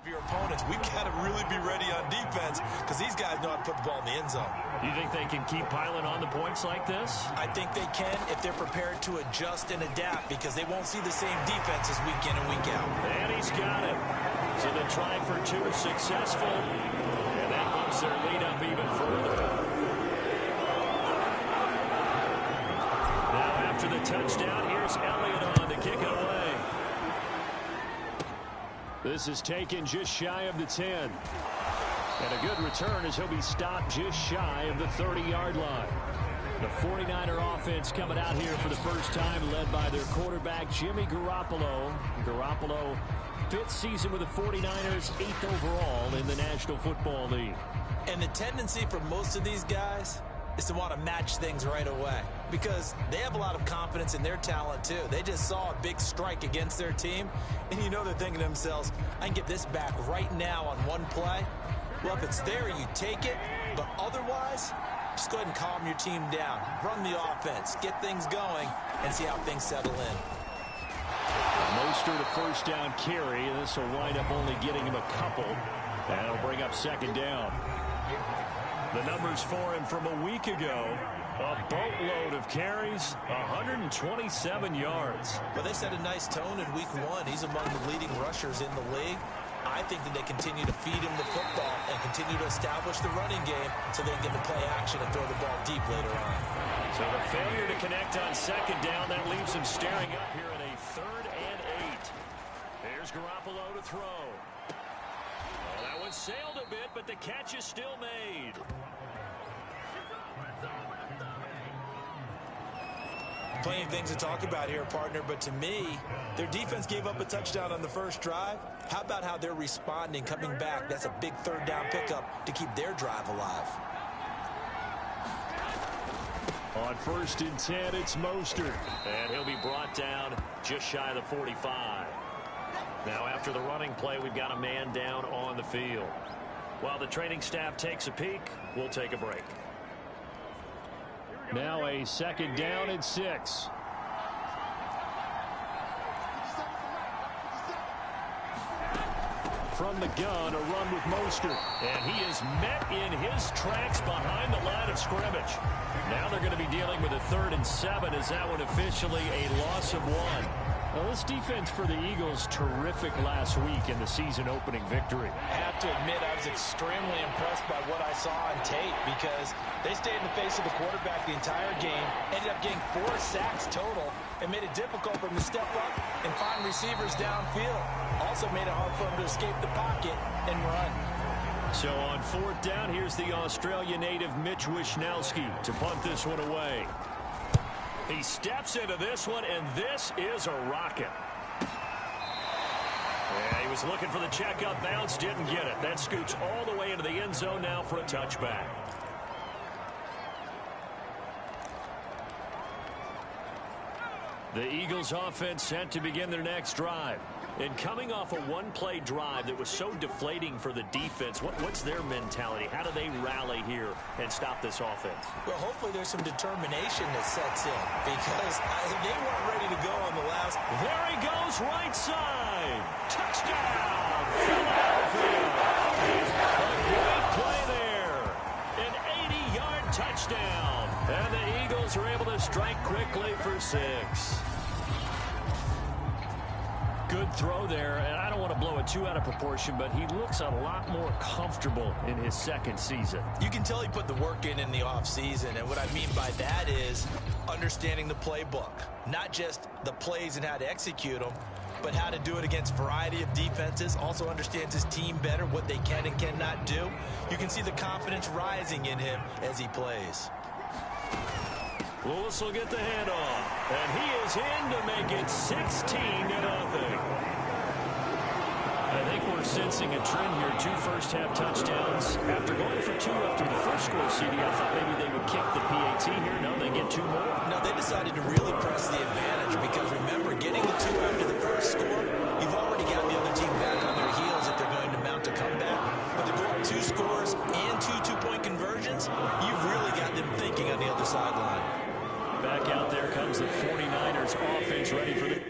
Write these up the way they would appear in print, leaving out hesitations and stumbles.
your opponents. We've got to really be ready on defense because these guys know how to put the ball in the end zone. You think they can keep piling on the points like this? I think they can if they're prepared to adjust and adapt because they won't see the same defenses week in and week out. And he's got it. So the try for two is successful, and that bumps their lead up even further. Now after the touchdown, here's Elliott on to kick it away. This is taken just shy of the 10. And a good return as he'll be stopped just shy of the 30-yard line. The 49er offense coming out here for the first time, led by their quarterback, Jimmy Garoppolo. Garoppolo, 5th season with the 49ers, 8th overall in the National Football League. And the tendency for most of these guys is to want to match things right away because they have a lot of confidence in their talent too. They just saw a big strike against their team, and you know they're thinking to themselves, I can get this back right now on one play. Well, if it's there, you take it, but otherwise, just go ahead and calm your team down. Run the offense, get things going, and see how things settle in. Mostert a first down carry, and this will wind up only getting him a couple. That'll bring up second down. The numbers for him from a week ago, a boatload of carries, 127 yards. Well, they set a nice tone in week 1. He's among the leading rushers in the league. I think that they continue to feed him the football and continue to establish the running game so they can get the play action and throw the ball deep later on. So the failure to connect on second down, that leaves him staring up here in a 3rd and 8. There's Garoppolo to throw. Oh, that one sailed a bit, but the catch is still made. Plenty of things to talk about here, partner, but to me, their defense gave up a touchdown on the first drive. How about how they're responding, coming back? That's a big 3rd down pickup to keep their drive alive. On 1st and 10, it's Mostert. And he'll be brought down just shy of the 45. Now after the running play, we've got a man down on the field. While the training staff takes a peek, we'll take a break. Now a 2nd down and 6. From the gun, a run with Mostert. And he is met in his tracks behind the line of scrimmage. Now they're going to be dealing with a 3rd and 7 as that one officially a loss of 1. Well, this defense for the Eagles, terrific last week in the season-opening victory. I have to admit, I was extremely impressed by what I saw on tape because they stayed in the face of the quarterback the entire game, ended up getting 4 sacks total, and made it difficult for him to step up and find receivers downfield. Also made it hard for him to escape the pocket and run. So on 4th down, here's the Australia native Mitch Wishnowsky to punt this one away. He steps into this one, and this is a rocket. Yeah, he was looking for the checkup bounce, didn't get it. That scoots all the way into the end zone now for a touchback. The Eagles offense set to begin their next drive. And coming off a one-play drive that was so deflating for the defense, what's their mentality? How do they rally here and stop this offense? Well, hopefully there's some determination that sets in because they weren't ready to go on the last. There he goes, right side. Touchdown, Philadelphia. A great play there. An 80-yard touchdown. And the Eagles are able to strike quickly for 6. Good throw there, and I don't want to blow it too out of proportion, but he looks a lot more comfortable in his 2nd season. You can tell he put the work in the offseason, and what I mean by that is understanding the playbook. Not just the plays and how to execute them, but how to do it against a variety of defenses. Also understands his team better, what they can and cannot do. You can see the confidence rising in him as he plays. Lewis will get the handoff, and he is in to make it 16-0. I think we're sensing a trend here. 2 first-half touchdowns. After going for 2 after the first score, CD, I thought maybe they would kick the PAT here. No, they get 2 more. No, they decided to really press the advantage because, remember, getting the 2 after the first score, you've already got the other team back on their heels if they're going to mount a comeback. But to go up 2 scores and 2 two-point conversions, you've really got them thinking on the other sideline. Back out there comes the 49ers offense ready for the...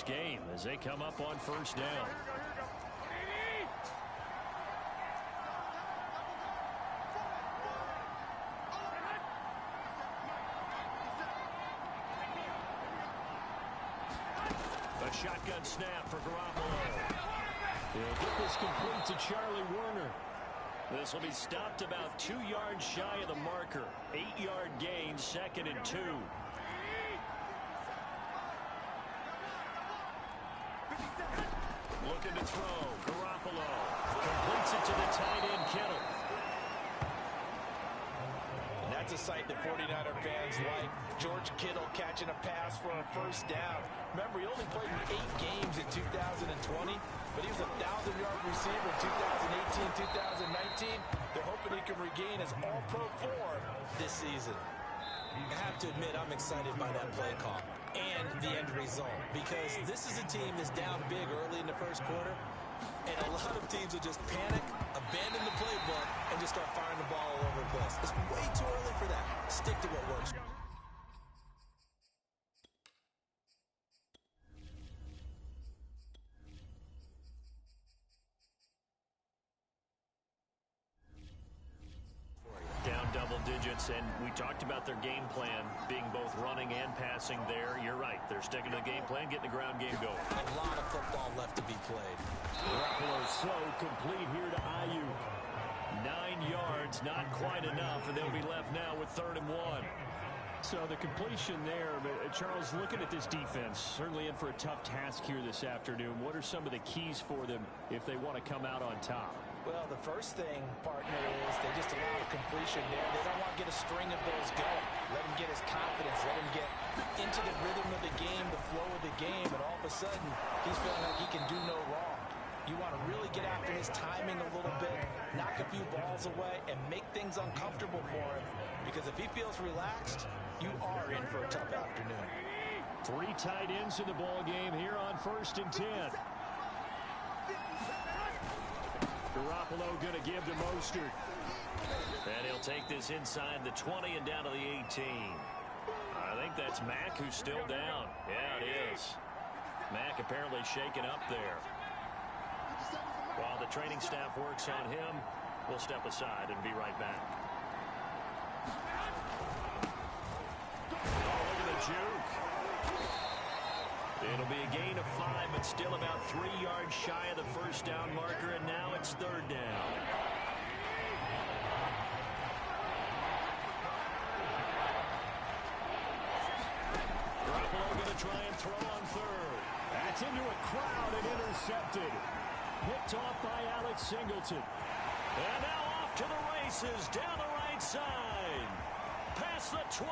game as they come up on first down. A shotgun snap for Garoppolo. He'll get this complete to Charlie Warner. This will be stopped about 2 yards shy of the marker. 8-yard gain, 2nd and 2. Looking to throw. Garoppolo completes it to the tight end, Kittle. And that's a sight that 49er fans like. George Kittle catching a pass for a first down. Remember, he only played in 8 games in 2020, but he was a 1,000-yard receiver in 2018, 2019. They're hoping he can regain his all-pro form this season. I have to admit, I'm excited by that play call and the end result, because this is a team that's down big early in the first quarter, and a lot of teams will just panic, abandon the playbook, and just start firing the ball all over the place. It's way too early for that. Stick to what works. Down double digits, and we talked about their game plan being both running and passing there. You're right. They're sticking to the game plan, getting the ground game going. A lot of football left to be played. Garoppolo slow, complete here to Ayuk. 9 yards, not quite enough, and they'll be left now with 3rd and 1. So the completion there, Charles, looking at this defense, certainly in for a tough task here this afternoon. What are some of the keys for them if they want to come out on top? Well, the first thing, partner, is they just allow the completion there. They don't want to get a string of those going. Let him get his confidence. Let him get into the rhythm of the game, the flow of the game, and all of a sudden, he's feeling like he can do no wrong. You want to really get after his timing a little bit, knock a few balls away, and make things uncomfortable for him. Because if he feels relaxed, you are in for a tough afternoon. 3 tight ends in the ball game here on 1st and 10. Garoppolo going to give to Mostert. And he'll take this inside the 20 and down to the 18. I think that's Mack who's still down. Yeah, it is. Mack apparently shaken up there. While the training staff works on him, we'll step aside and be right back. Oh, look at the juke. It'll be a gain of 5, but still about 3 yards shy of the first down marker, and now it's 3rd down. Garoppolo going to try and throw on 3rd. That's into a crowd and intercepted. Picked off by Alex Singleton. And now off to the races down the right side. Past the 20.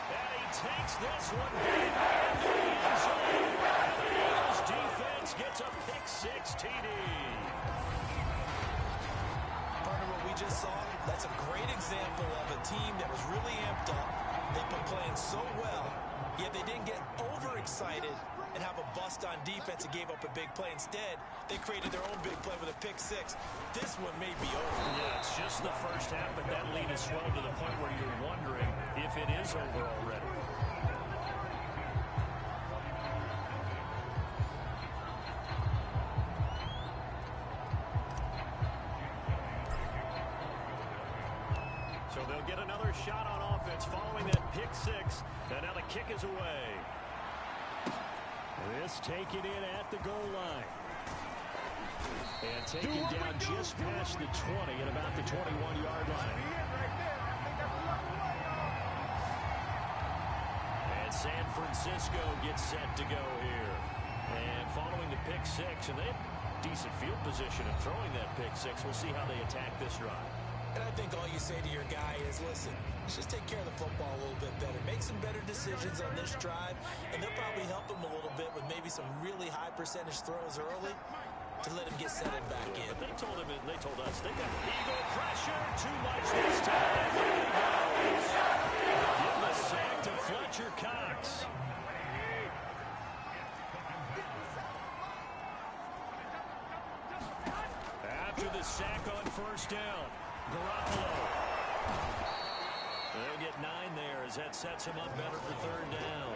And he takes this one deep into the end zone. And the Eagles defense gets a pick-6 TD. Partner, what we just saw, that's a great example of a team that was really amped up. They've been playing so well, yet they didn't get overexcited and have a bust on defense and gave up a big play. Instead, they created their own big play with a pick-6. This one may be over. Yeah, it's just the first half, but that lead has swelled to the point where you're wondering if it is over already. So they'll get another shot on offense following that pick-6, and now the kick is away. This taken in at the goal line. And taken down just past the 20 at about the 21-yard line. And San Francisco gets set to go here. And following the pick-6, and they have decent field position in throwing that pick-6. We'll see how they attack this drive. And I think all you say to your guy is, listen, let's just take care of the football a little bit better. Make some better decisions on this drive, and they'll probably help him a little bit with maybe some really high percentage throws early to let him get settled back in. But they told us they got Eagle pressure, too much this time. Here he goes. Give the sack to Fletcher Cox. After the sack on first down, Garoppolo. They'll get 9 there as that sets him up better for 3rd down.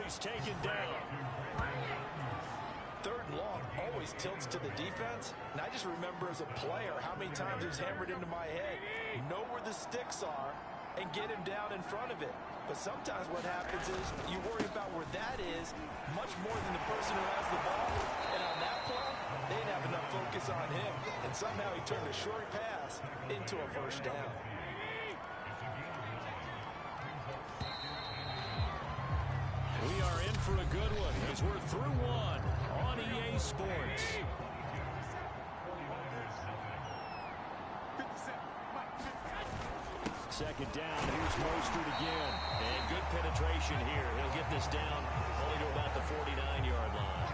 he's taken down. Third and long always tilts to the defense. And I just remember as a player how many times it was hammered into my head. Know where the sticks are and get him down in front of it. But sometimes what happens is you worry about where that is much more than the person who has the ball. And on that play, they didn't have enough focus on him. And somehow he turned a short pass into a first down. We are in for a good one as we're through one on EA Sports. Second down, here's Mostert again. And good penetration here. He'll get this down only to about the 49-yard line.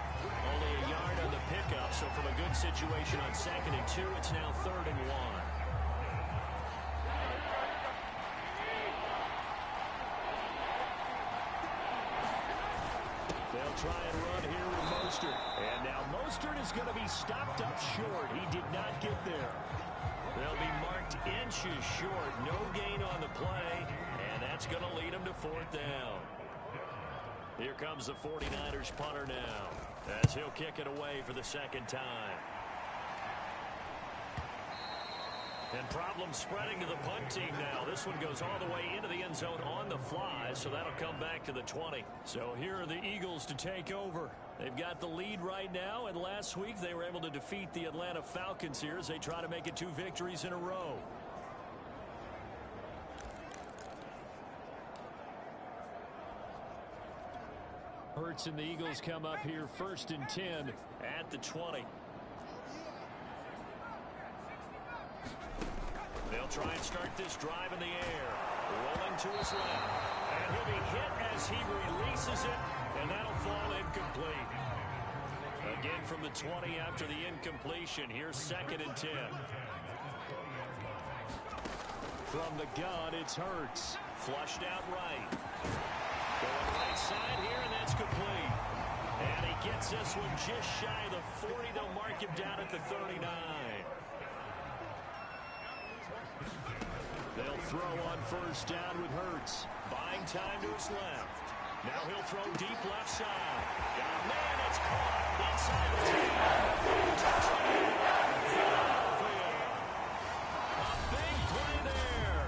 Only a yard on the pickup, so from a good situation on 2nd and 2, it's now 3rd and 1. They'll try and run here with Mostert. And now Mostert is going to be stopped up short. He did not get there. They'll be marked inches short. No gain on the play. And that's going to lead them to 4th down. Here comes the 49ers punter now, as he'll kick it away for the 2nd time. And problems spreading to the punt team now. This one goes all the way into the end zone on the fly, so that'll come back to the 20. So here are the Eagles to take over. They've got the lead right now, and last week they were able to defeat the Atlanta Falcons here as they try to make it 2 victories in a row. Hurts and the Eagles come up here 1st and 10 at the 20. They'll try and start this drive in the air. Rolling to his left. And he'll be hit as he releases it. And that'll fall incomplete. Again from the 20 after the incompletion. Here's 2nd and 10. From the gun, it's Hurts. Flushed out right. Going right side here, and that's complete. And he gets this one just shy of the 40. They'll mark him down at the 39. They'll throw on 1st down with Hurts. Buying time to his left. Now he'll throw deep left side. Got a man, it's caught inside the 10. Philadelphia. A big play there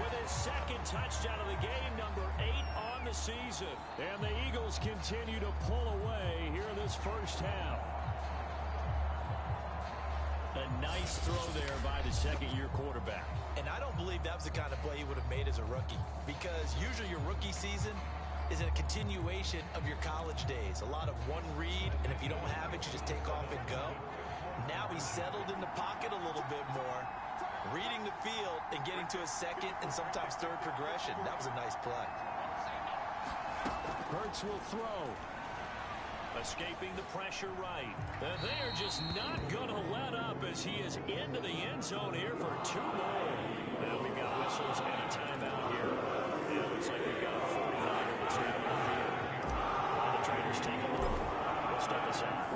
with his 2nd touchdown of the game, number 8 on the season. And the Eagles continue to pull away here in this first half. A nice throw there by the 2nd-year quarterback. And I don't believe that was the kind of play he would have made as a rookie, because usually your rookie season is a continuation of your college days. A lot of one read, and if you don't have it, you just take off and go. Now he's settled in the pocket a little bit more, reading the field and getting to a 2nd and sometimes 3rd progression. That was a nice play. Hurts will throw. Escaping the pressure right. And they are just not going to let up as he is into the end zone here for 2 more. Now we've got whistles and a timeout here. It looks like we've got a 49er that's down the field. The Traders take a look. We'll step aside.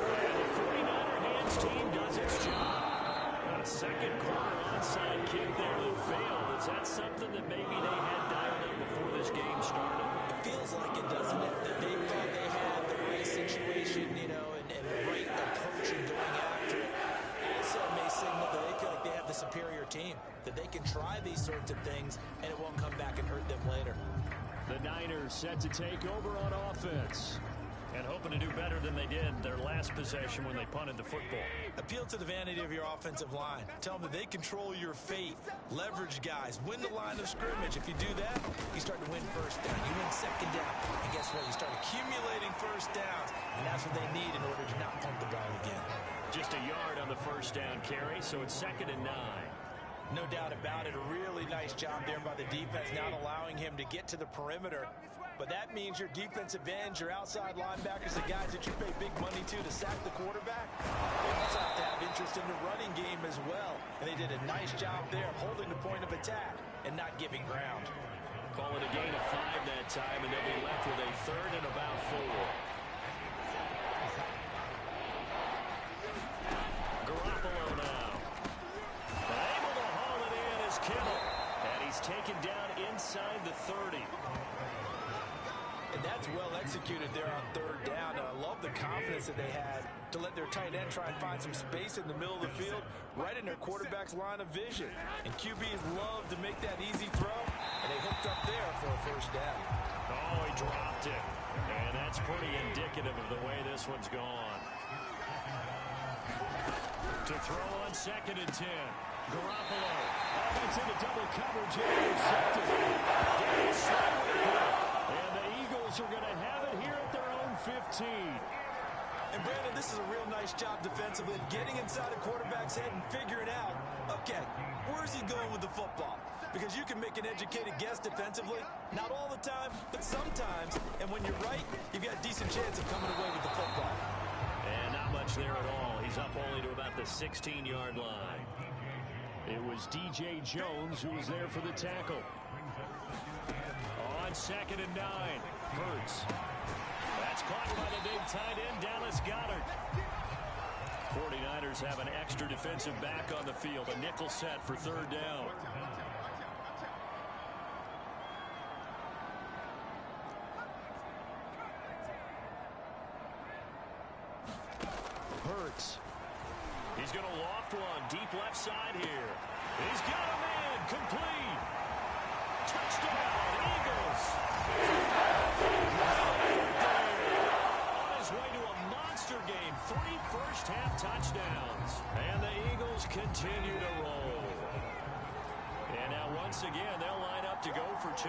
And the 49er hands team does its job. A 2nd quarter onside kick there that failed. Is that something that maybe they had dialed in before this game started? Feels like it, doesn't it? That they thought they had the right situation, you know, and the right approach in going after it. Also may signal that they feel like they have the superior team, that they can try these sorts of things and it won't come back and hurt them later. The Niners set to take over on offense and hoping to do better than they did their last possession when they punted the football. Appeal to the vanity of your offensive line. Tell them that they control your fate. Leverage guys. Win the line of scrimmage. If you do that, you start to win 1st down. You win 2nd down. And guess what? You start accumulating 1st downs. And that's what they need in order to not punt the ball again. Just a yard on the 1st down carry, so it's 2nd and 9. No doubt about it. A really nice job there by the defense, not allowing him to get to the perimeter. But that means your defensive ends, your outside linebackers, the guys that you pay big money to sack the quarterback, they also have to have interest in the running game as well. And they did a nice job there of holding the point of attack and not giving ground. Call it a gain of 5 that time, and they'll be left with a 3rd and about 4. Garoppolo now. Able to haul it in is Kittle. And he's taken down inside the 30. was well executed there on third down. And I love the confidence that they had to let their tight end try and find some space in the middle of the field, right in their quarterback's line of vision. And QBs love to make that easy throw, and they hooked up there for a first down. Oh, he dropped it. And that's pretty indicative of the way this one's gone. To throw on 2nd and 10. Garoppolo. Offense into double coverage. Intercepted. And the Eagles are going to have it here at their own 15. And Brandon, this is a real nice job defensively, getting inside a quarterback's head and figuring out, okay, where's he going with the football? Because you can make an educated guess defensively, not all the time, but sometimes. And when you're right, you've got a decent chance of coming away with the football. And not much there at all. He's up only to about the 16-yard line. It was DJ Jones who was there for the tackle. On 2nd and 9, Hurts. That's caught by the big tight end, Dallas Goedert. 49ers have an extra defensive back on the field, a nickel set for third down. Hurts. He's going to loft one deep left side here. He's got a man complete. Touchdown, Eagles. On his way to a monster game. 3 first-half touchdowns. And the Eagles continue to roll. And now once again, they'll line up to go for 2.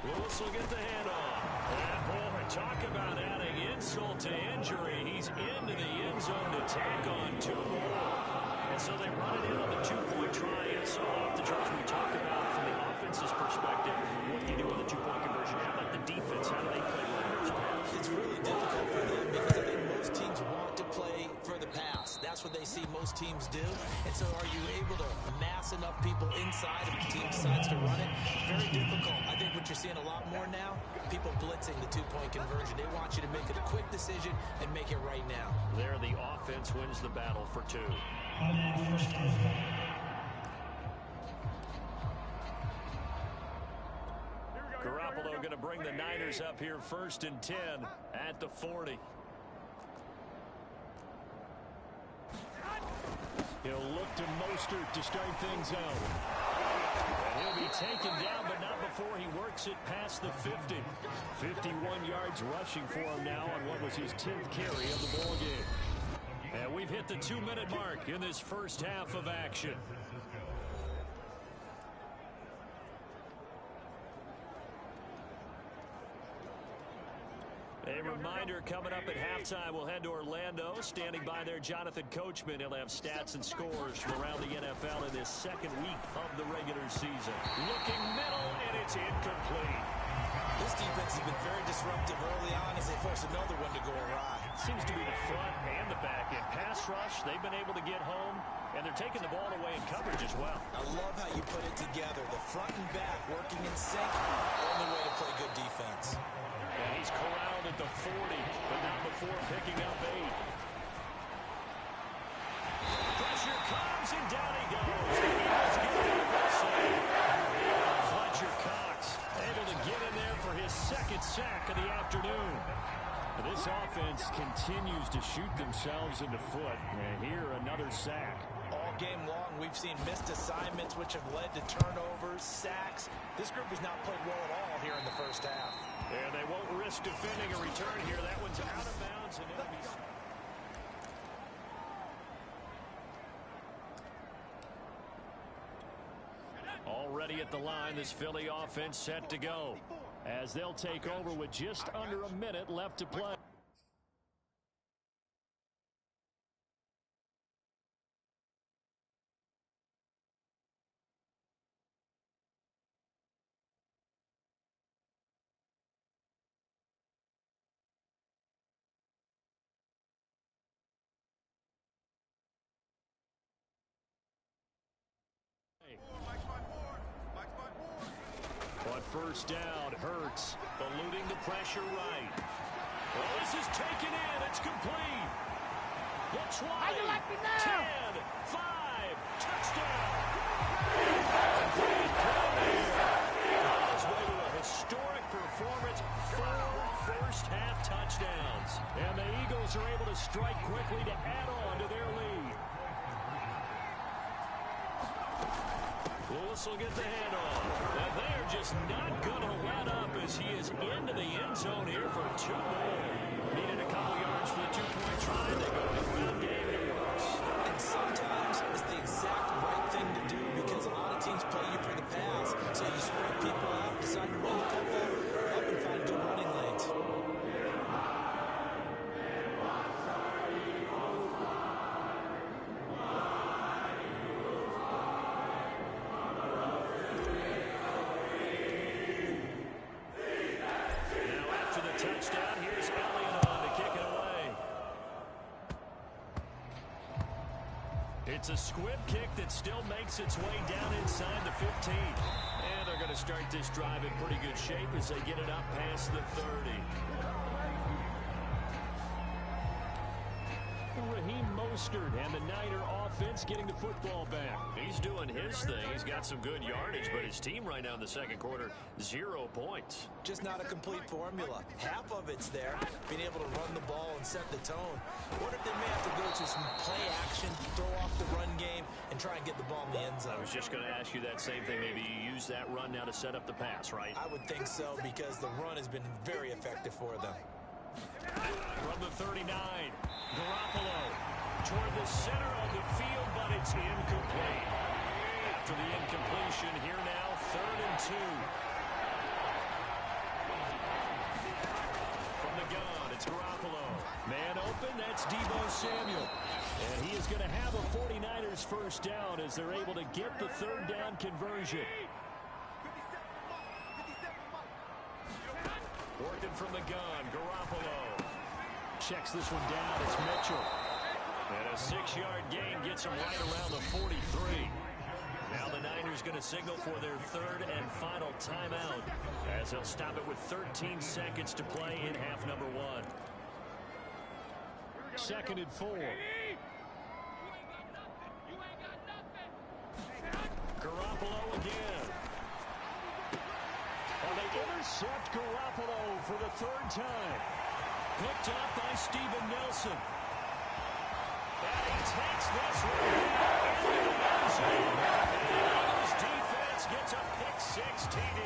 Lewis will get the handoff. And boy, talk about adding insult to injury. He's into the end zone to tack on 2 more. And so they run it in on the 2-point try. And so off the charts we talk about from the offense's perspective, what do you do with a 2-point conversion? How about the defense? How do they play runners pass? It's really difficult for them because I think most teams want to play for the pass. That's what they see most teams do. And so are you able to amass enough people inside if the team decides to run it? Very difficult. I think what you're seeing a lot more now, people blitzing the 2-point conversion. They want you to make it a quick decision and make it right now. There, the offense wins the battle for 2. Garoppolo going to bring the Niners up here 1st and 10 at the 40. He'll look to Mostert to start things out. And he'll be taken down, but not before he works it past the 50. 51 yards rushing for him now on what was his 10th carry of the ball game. And we've hit the 2-minute mark in this first half of action. A reminder, coming up at halftime, we'll head to Orlando. Standing by there, Jonathan Coachman. He'll have stats and scores from around the NFL in this second week of the regular season. Looking middle, and it's incomplete. This defense has been very disruptive early on as they force another one to go awry. Seems to be the front and the back end. Pass rush, they've been able to get home, and they're taking the ball away in coverage as well. I love how you put it together. The front and back working in sync. Only way to play good defense. And he's corralled at the 40, but not before picking up 8. Pressure comes, and down he goes. The Eagles get there for a save. Fletcher Cox able to get in there for his 2nd sack of the afternoon. This offense continues to shoot themselves in the foot. And here, another sack. All game long, we've seen missed assignments, which have led to turnovers, sacks. This group has not played well at all here in the first half. And they won't risk defending a return here. That one's out of bounds. And it'll be... Already at the line, this Philly offense set to go, as they'll take over with just under a minute left to play. On first down, Hurts eluding the pressure right. Well, this is taken in. It's complete. The 20, 10, 5, touchdown. On his way to a historic strike quickly to add on to their lead. Lewis will get the handoff. And they are just not going to let up as he is into the end zone here for 2 more. Needed a couple yards for the 2-point try. They go with ground game and it works. And sometimes it's the exact right thing to do because a lot of teams play you for the pass. So you spread people out, decide to run the football, up and find good running lanes. Touchdown. Here's Elliott on to kick it away. It's a squib kick that still makes its way down inside the 15. And they're going to start this drive in pretty good shape as they get it up past the 30. Raheem Mostert and the Niner offense getting the football back. He's doing his thing. He's got some good yardage, but his team right now in the second quarter, 0 points. Just not a complete formula. Half of it's there, being able to run the ball and set the tone. What if they may have to go to some play action, throw off the run game, and try and get the ball in the end zone? I was just going to ask you that same thing. Maybe you use that run now to set up the pass, right? I would think so because the run has been very effective for them. From the 39, Garoppolo toward the center of the field, but it's incomplete. After the incompletion, here now, 3rd and 2. From the gun, it's Garoppolo. Man open, that's Deebo Samuel. And he is going to have a 49ers first down as they're able to get the 3rd down conversion. Working from the gun, Garoppolo. Checks this one down, it's Mitchell. And a 6-yard gain gets him right around the 43. Now the Niners going to signal for their 3rd and final timeout as they'll stop it with 13 seconds to play in half number 1. 2nd and 4. Garoppolo again. And they intercept Garoppolo for the 3rd time. Picked up by Steven Nelson. And he takes this one into the end zone. And his defense gets a pick-6 TD.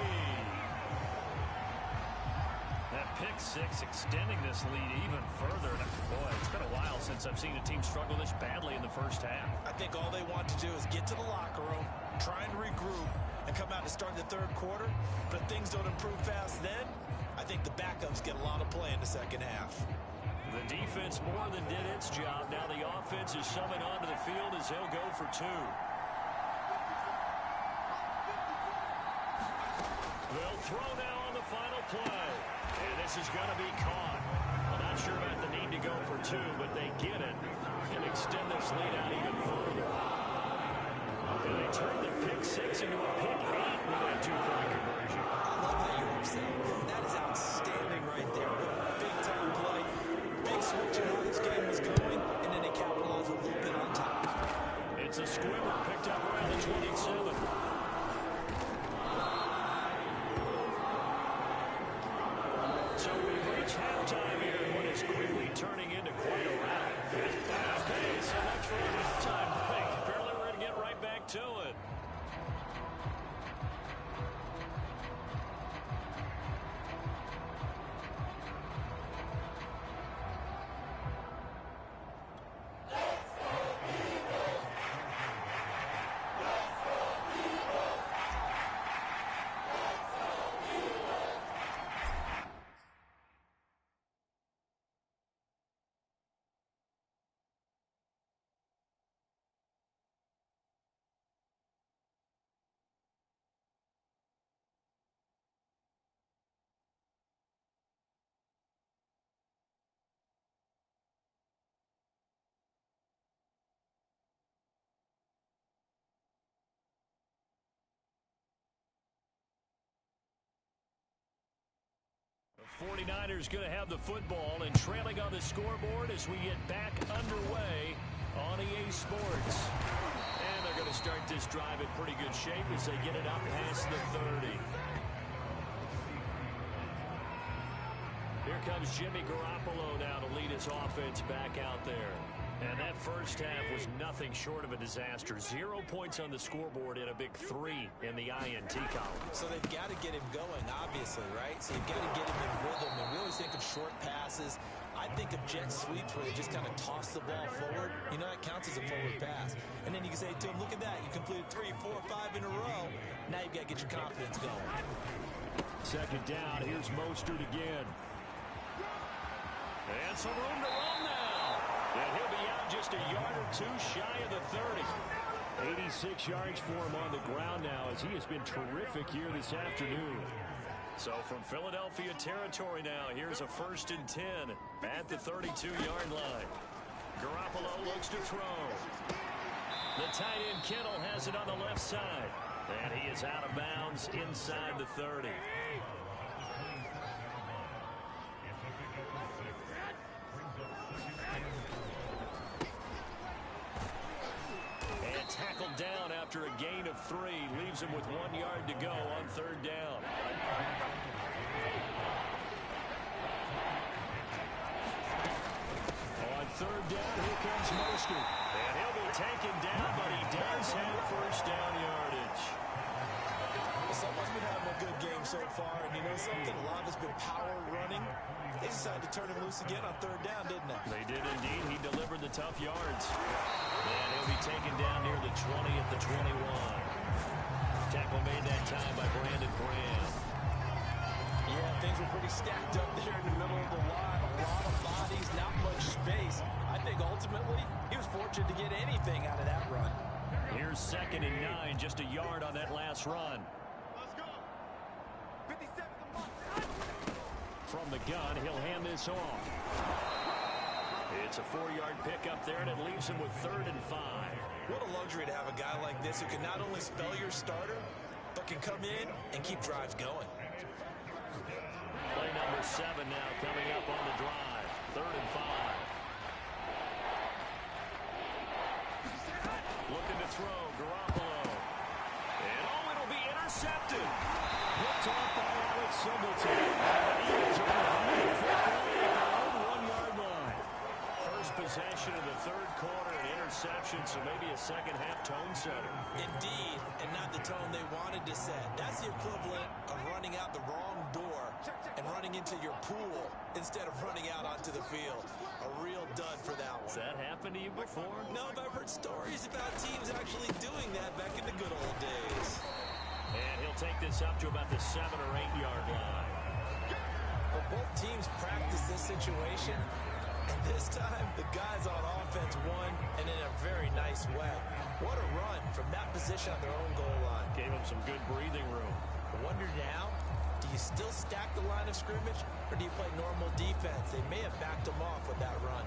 That pick-6 extending this lead even further. Boy, it's been a while since I've seen a team struggle this badly in the first half. I think all they want to do is get to the locker room, try and regroup, and come out to start the 3rd quarter. But if things don't improve fast then, I think the backups get a lot of play in the second half. The defense more than did its job. Now the offense is summoned onto the field as they'll go for 2. They'll throw now on the final play. And this is going to be caught. I'm not sure about the need to go for 2, but they get it and extend this lead out even further. And they turn the pick-6 into a pick-8 with that 2-point conversion. I love how you're upset. That is outstanding right there. Big-time play. Big switch in how this game was going, and then they capitalize a little bit on top. It's a squibber picked up around the 27. So we've reached halftime here, and what is quickly turning into quite a rout. Okay, so much for the halftime break. Apparently we're going to get right back to it. The 49ers going to have the football and trailing on the scoreboard as we get back underway on EA Sports. And they're going to start this drive in pretty good shape as they get it up past the 30. Here comes Jimmy Garoppolo now to lead his offense back out there. And that first half was nothing short of a disaster. 0 points on the scoreboard and a big 3 in the INT column. So they've got to get him going, obviously, right? So you've got to get him in rhythm and really think of short passes. I think of jet sweeps where they just kind of toss the ball forward. You know, that counts as a forward pass. And then you can say to him, look at that. You completed 3, 4, 5 in a row. Now you've got to get your confidence going. Second down. Here's Mostert again. And some room to run now. And he'll be out just a yard or two shy of the 30. 86 yards for him on the ground now as he has been terrific here this afternoon. So from Philadelphia territory now, here's a 1st and 10 at the 32-yard line. Garoppolo looks to throw. The tight end Kittle has it on the left side. And he is out of bounds inside the 30. And tackled down after a gain of 3. Leaves him with 1 yard to go on 3rd down. On 3rd down, here comes Mostert. And he'll be taken down, but he does have first down yardage. Well, someone's been having a good game so far, and you know something? A lot of it's been power running. They decided to turn him loose again on 3rd down, didn't they? They did indeed. He delivered the tough yards. And he'll be taken down near the 20 at the 21. Tackle made that time by Brandon Graham. Yeah, things were pretty stacked up there in the middle of the line. A lot of bodies, not much space. I think ultimately he was fortunate to get anything out of that run. Here's 2nd and 9, just a yard on that last run. Let's go. 57 From the gun, he'll hand this off. It's a 4-yard pickup there, and it leaves him with 3rd and 5. What a luxury to have a guy like this who can not only spell your starter, but can come in and keep drives going. Play number 7 now coming up on the drive. 3rd and 5. Looking to throw, Garoppolo. And it'll be intercepted. Hooked off by Alex Singleton. The Eagles are behind football at their own 1-yard line. First possession of the 3rd quarter, an interception, so maybe a second-half tone setter. Indeed, and not the tone they wanted to set. That's the equivalent of running out the wrong door and running into your pool instead of running out onto the field. A real dud for that one. Has that happened to you before? No, but I've heard stories about teams actually doing that back in the good old days. And he'll take this up to about the 7- or 8-yard line. But both teams practice this situation, and this time the guys on offense won, and in a very nice way. What a run from that position on their own goal line. Gave him some good breathing room. I wonder now, do you still stack the line of scrimmage, or do you play normal defense? They may have backed them off with that run.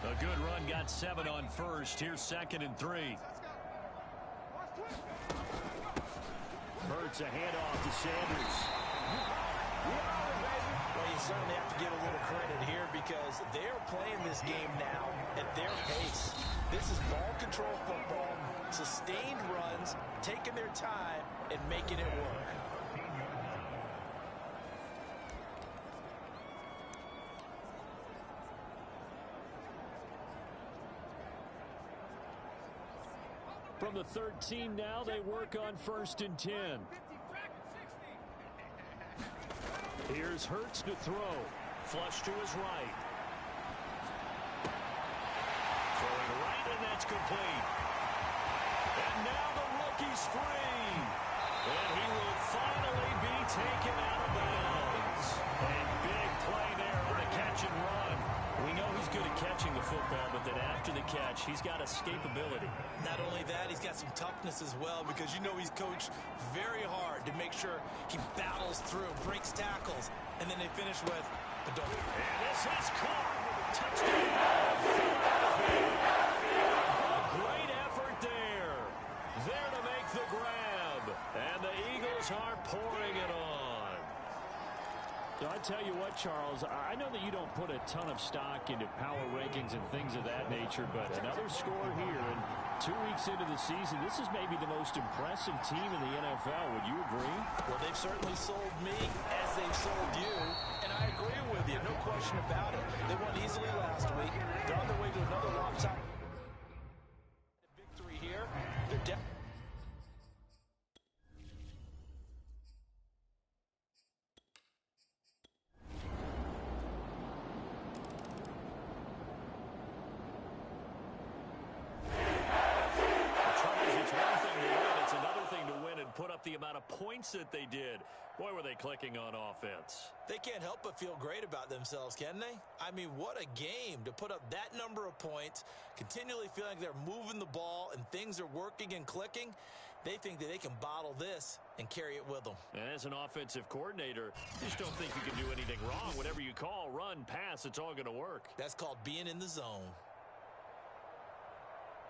A good run, got 7 on 1st. Here's 2nd and 3. Hurts a handoff to Sanders. Well, you certainly have to give a little credit here because they're playing this game now at their pace. This is ball control football, sustained runs, taking their time and making it work. From the 13 now, they work on 1st and 10. Here's Hurts to throw. Flush to his right. Throwing right, and that's complete. And now the rookie's free. And he will finally be taken out of bounds. And big play there on the catch and run. We know he's good at catching the football, but then after the catch, he's got escapability. Not only that, he's got some toughness as well because you know he's coached very hard to make sure he battles through, breaks tackles, and then they finish with the dunk. And this is caught. Touchdown, Philadelphia. A great effort there. There to make the grab. And the Eagles are pouring it on. So I tell you what, Charles, I know that you don't put a ton of stock into power rankings and things of that nature, but another score here, and 2 weeks into the season, this is maybe the most impressive team in the NFL. Would you agree? Well, they've certainly sold me as they've sold you, and I agree with you, no question about it. They won easily last week. They're on their way to another lopsided victory here. They're definitely put up the amount of points that they did. Boy, were they clicking on offense. They can't help but feel great about themselves, can they? I mean, what a game to put up that number of points, continually feeling like they're moving the ball and things are working and clicking. They think that they can bottle this and carry it with them. And as an offensive coordinator, you just don't think you can do anything wrong. Whatever you call, run, pass, it's all going to work. That's called being in the zone.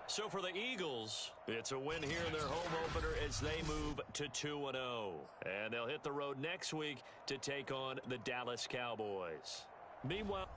So for the Eagles, it's a win here in their home opener as they move to 2-0. And they'll hit the road next week to take on the Dallas Cowboys. Meanwhile,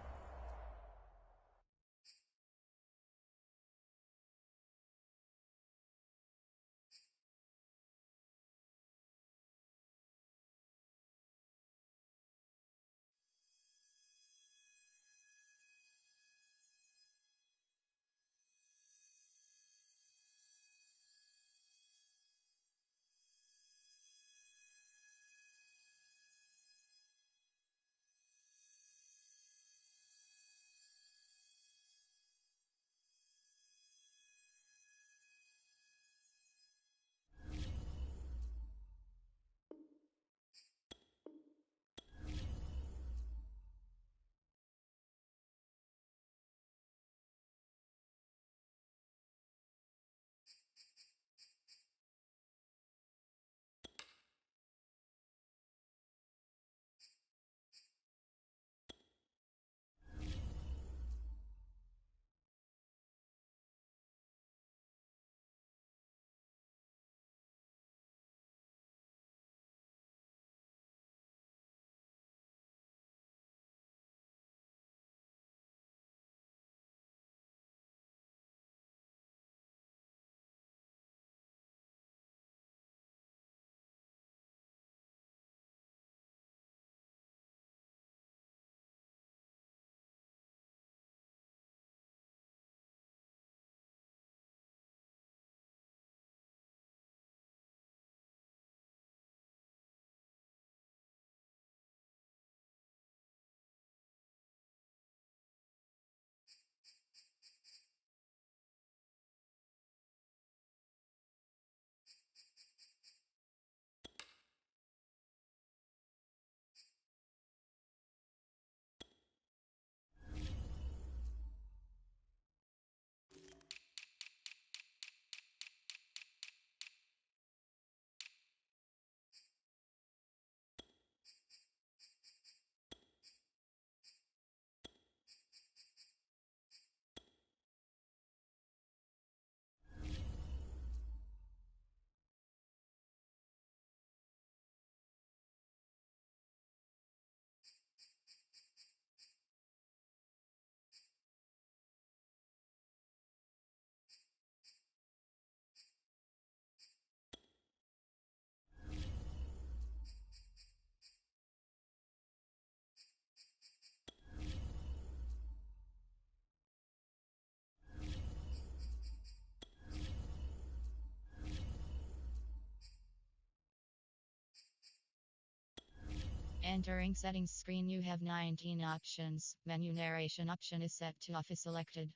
entering settings screen, you have 19 options. Menu narration option is set to off is selected.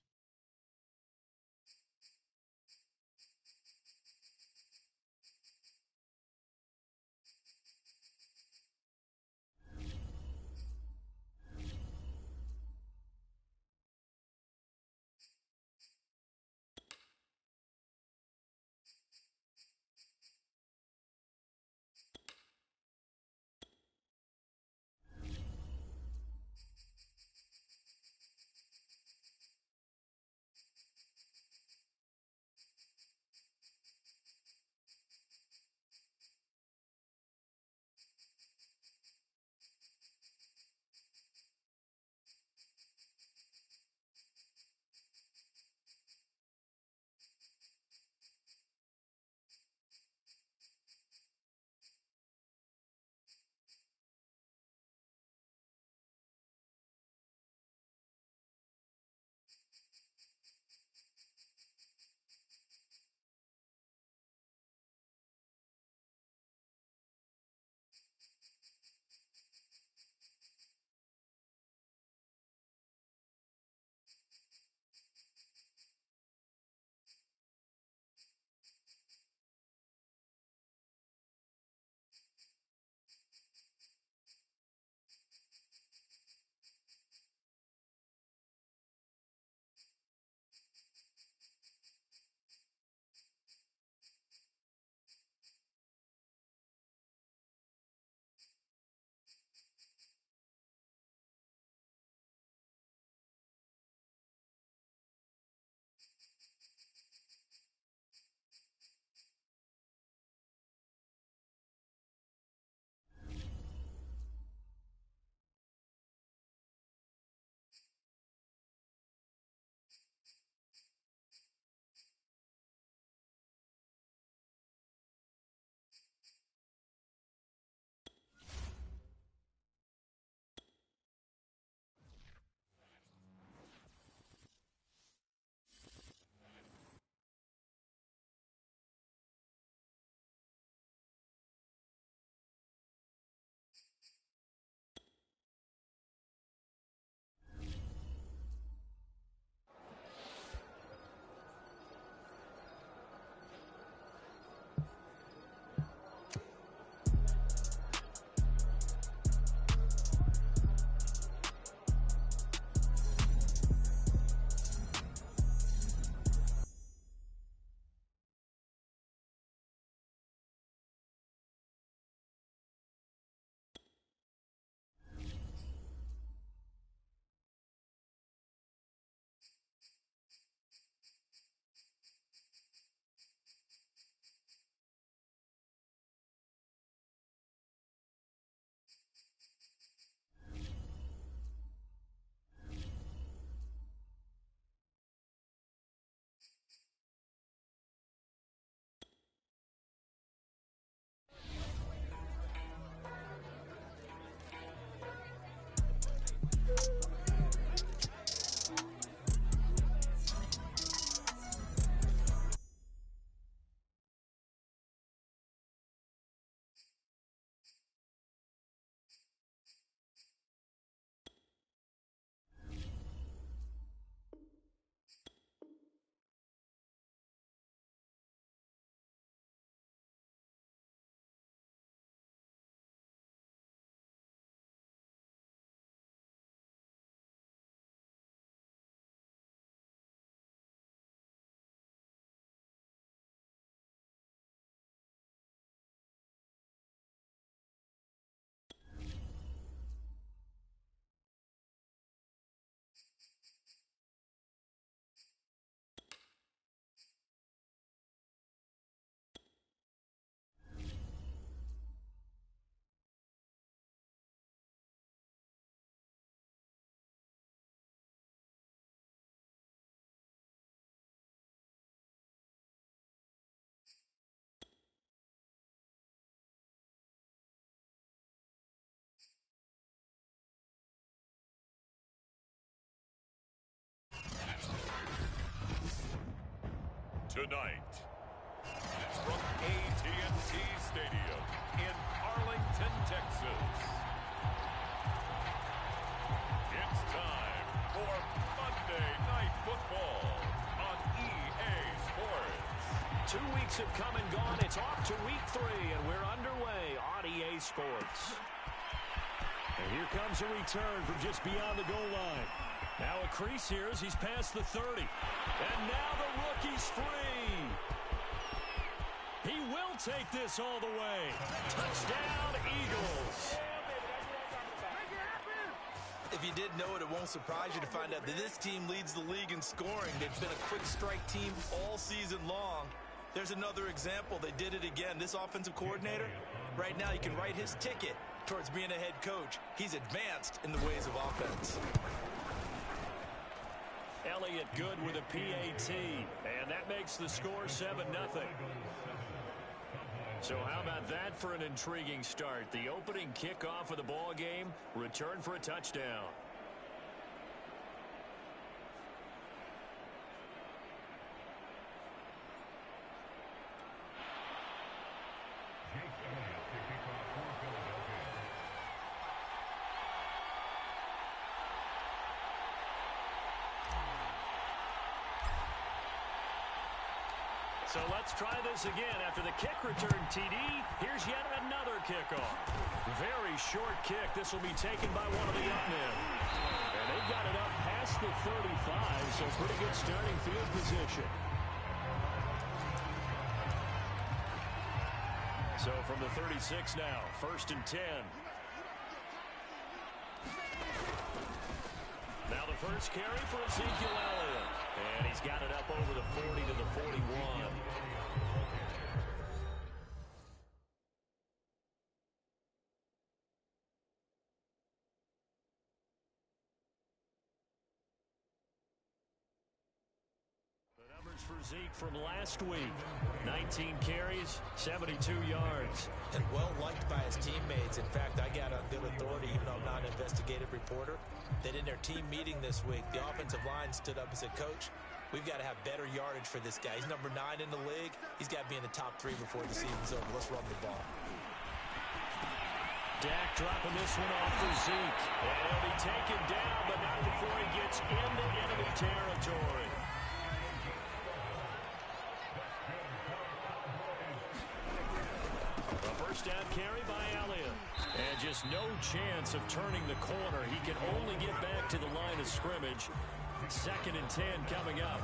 tonight. From AT&T Stadium in Arlington, Texas. It's time for Monday Night Football on EA Sports. 2 weeks have come and gone. It's off to week 3, and we're underway on EA Sports. And here comes a return from just beyond the goal line. Now a crease here as he's past the 30. And now the rookie's free. He will take this all the way. Touchdown, Eagles. If you didn't know it, it won't surprise you to find out that this team leads the league in scoring. They've been a quick strike team all season long. There's another example. They did it again. This offensive coordinator, right now, you can write his ticket towards being a head coach. He's advanced in the ways of offense. Elliott good with a PAT, and that makes the score 7-0. So how about that for an intriguing start? The opening kickoff of the ball game, return for a touchdown. So let's try this again. After the kick return TD, here's yet another kickoff. Very short kick. This will be taken by one of the young men. And they've got it up past the 35, so pretty good starting field position. So from the 36 now, 1st and 10. Now the first carry for Ezekiel Elliott. And he's got it up over the 40 to the 41. The numbers for Zeke from last week. 19 carries, 72 yards. And well liked by his teammates. In fact, I got on good authority, even though I'm not an investigative reporter, that in their team meeting this week, the offensive line stood up and said, Coach, we've got to have better yardage for this guy. He's number 9 in the league. He's got to be in the top 3 before the season's over. Let's run the ball. Dak dropping this one off for Zeke. And he'll be taken down, but not before he gets into enemy territory. A first down carry by Elliott. And just no chance of turning the corner. He can only get back to the line of scrimmage. 2nd and 10 coming up.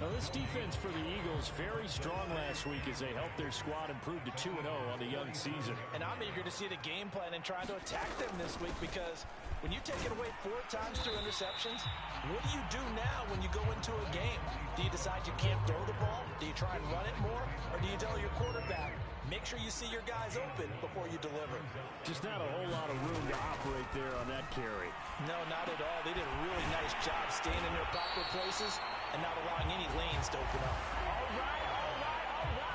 Now this defense for the Eagles very strong last week as they helped their squad improve to 2-0 on the young season. And I'm eager to see the game plan and try to attack them this week, because when you take it away 4 times through interceptions, what do you do now when you go into a game? Do you decide you can't throw the ball? Do you try and run it more? Or do you tell your quarterback, make sure you see your guys open before you deliver? Just not a whole lot of room to operate there on that carry. No, not at all. They did a really nice job staying in their proper places and not allowing any lanes to open up. All right.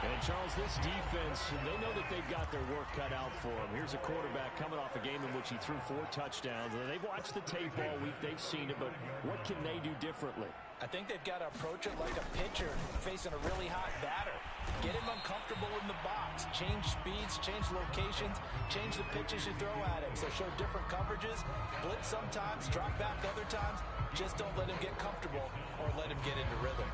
And Charles, this defense, they know that they've got their work cut out for them. Here's a quarterback coming off a game in which he threw 4 touchdowns. And they've watched the tape all week. They've seen it, but what can they do differently? I think they've got to approach it like a pitcher facing a really hot batter. Get him uncomfortable in the box. Change speeds, change locations, change the pitches you throw at him. So show different coverages, blitz sometimes, drop back other times. Just don't let him get comfortable or let him get into rhythm.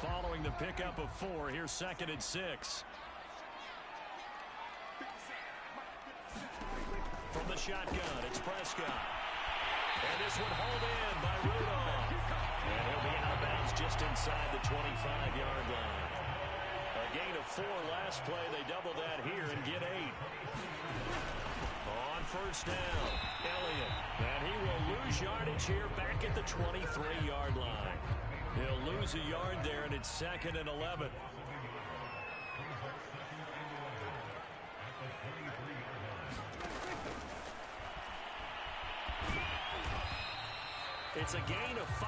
Following the pickup of 4, here's 2nd and 6. From the shotgun, it's Prescott. And this one hauled in by Rudolph. And he'll be out of bounds just inside the 25-yard line. A gain of 4 last play. They double that here and get 8. On first down, Elliott. And he will lose yardage here back at the 23-yard line. He'll lose a yard there, and it's 2nd and 11. It's a gain of 5,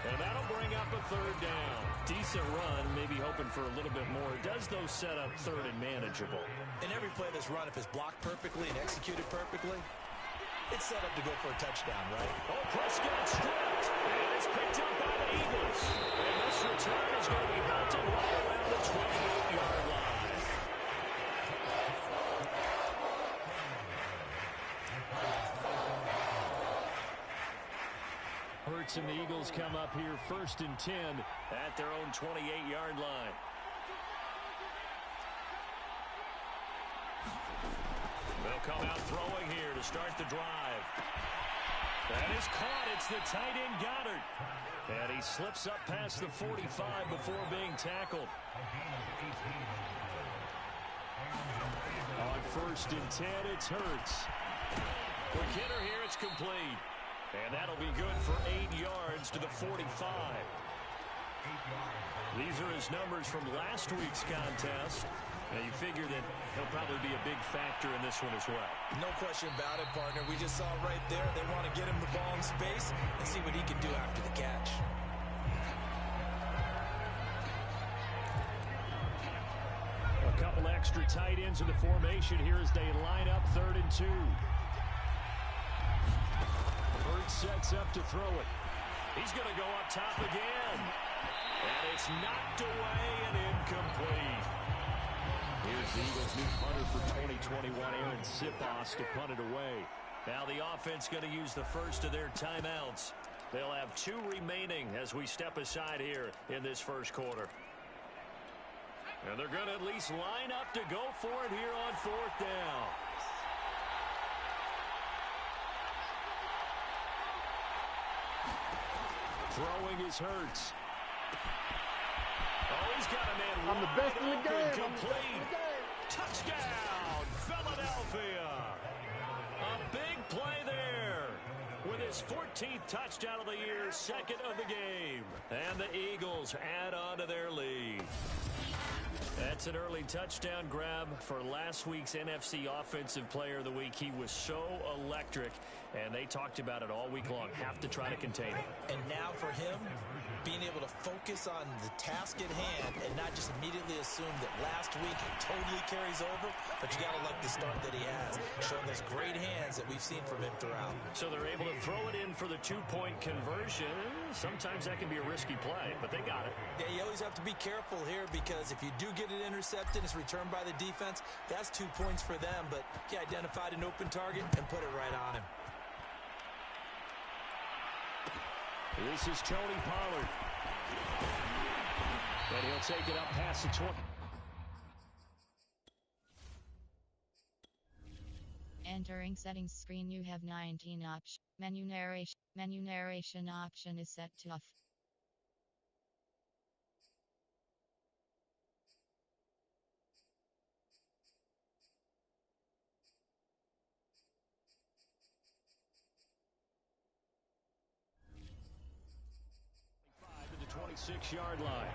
and that'll bring up a 3rd down. Decent run, maybe hoping for a little bit more. Does those set up 3rd and manageable? In every play that's run, if it's blocked perfectly and executed perfectly, It's set up to go for a touchdown, right? Oh, Prescott stripped. And it's picked up by the Eagles. And this return is going to be halted right around the 28-yard line. Hurts and the Eagles come up here 1st and 10 at their own 28-yard line. They'll come out throwing here to start the drive. That is caught. It's the tight end Goddard. And he slips up past the 45 before being tackled. On 1st and 10, it's Hurts. For Kidder here, it's complete. And that'll be good for 8 yards to the 45. These are his numbers from last week's contest. Now you figure that he'll probably be a big factor in this one as well. No question about it, partner. We just saw right there. They want to get him the ball in space and see what he can do after the catch. A couple extra tight ends in the formation here as they line up 3rd and 2. Hurts sets up to throw it. He's going to go up top again. And it's knocked away and incomplete. Here's the Eagles' new punter for 2021, Aaron Sipos, to punt it away. Now the offense going to use the first of their timeouts. They'll have 2 remaining as we step aside here in this first quarter. And they're going to at least line up to go for it here on 4th down. Throwing is Hurts. Oh, he's got a man. I'm the best in the game. Complete. Touchdown, Philadelphia. A big play there with his 14th touchdown of the year, 2nd of the game. And the Eagles add on to their lead. That's an early touchdown grab for last week's NFC Offensive Player of the Week. He was so electric, and they talked about it all week long. Have to try to contain him. And now for him, being able to focus on the task at hand and not just immediately assume that last week it totally carries over, but you got to like the start that he has, showing those great hands that we've seen from him throughout. So they're able to throw it in for the 2-point conversion. Sometimes that can be a risky play, but they got it. Yeah, you always have to be careful here because if you do get it intercepted, it's returned by the defense, that's 2 points for them, but he identified an open target and put it right on him. This is Tony Pollard. And he'll take it up past the 20. Entering settings screen, you have 19 options. Menu narration option is set to off. To the 26-yard line.